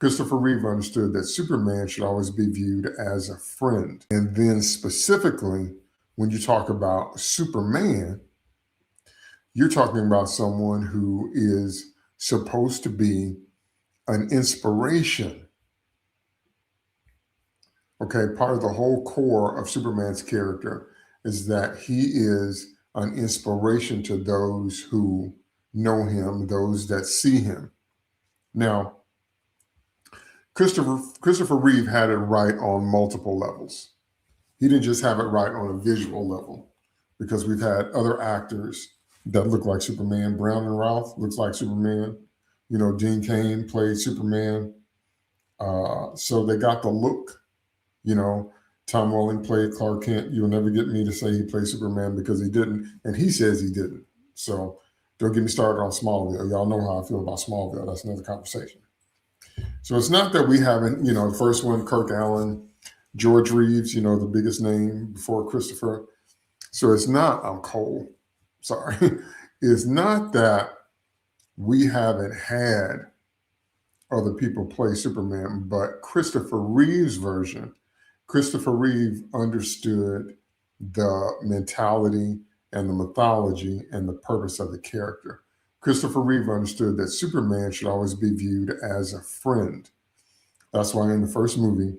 Christopher Reeve understood that Superman should always be viewed as a friend. And then specifically, when you talk about Superman, you're talking about someone who is supposed to be an inspiration. Okay, part of the whole core of Superman's character is that he is an inspiration to those who know him, those that see him. Now, Christopher Reeve had it right on multiple levels. He didn't just have it right on a visual level, because we've had other actors that look like Superman. Brown and Ralph looks like Superman. You know, Dean Cain played Superman. So they got the look. You know, Tom Welling played Clark Kent. You'll never get me to say he played Superman, because he didn't, and he says he didn't. So don't get me started on Smallville. Y'all know how I feel about Smallville. That's another conversation. So it's not that we haven't, the first one, Kirk Allen, George Reeves, the biggest name before Christopher. So it's not, I'm cold, sorry. It's not that we haven't had other people play Superman, but Christopher Reeve's version, Christopher Reeve understood the mentality and the mythology and the purpose of the character. Christopher Reeve understood that Superman should always be viewed as a friend. That's why in the first movie,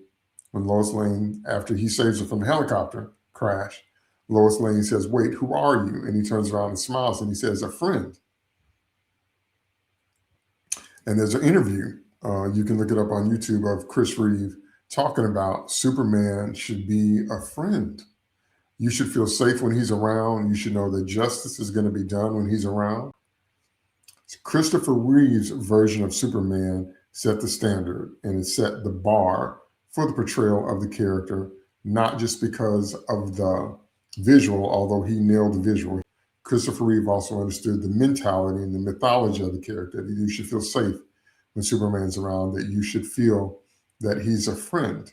when Lois Lane, after he saves her from the helicopter crash, Lois Lane says, "Wait, who are you?" And he turns around and smiles and he says, "A friend." And there's an interview, you can look it up on YouTube, of Chris Reeve talking about Superman should be a friend. You should feel safe when he's around. You should know that justice is going to be done when he's around. Christopher Reeve's version of Superman set the standard, and it set the bar for the portrayal of the character, not just because of the visual, although he nailed the visual. Christopher Reeve also understood the mentality and the mythology of the character, that you should feel safe when Superman's around, that you should feel that he's a friend.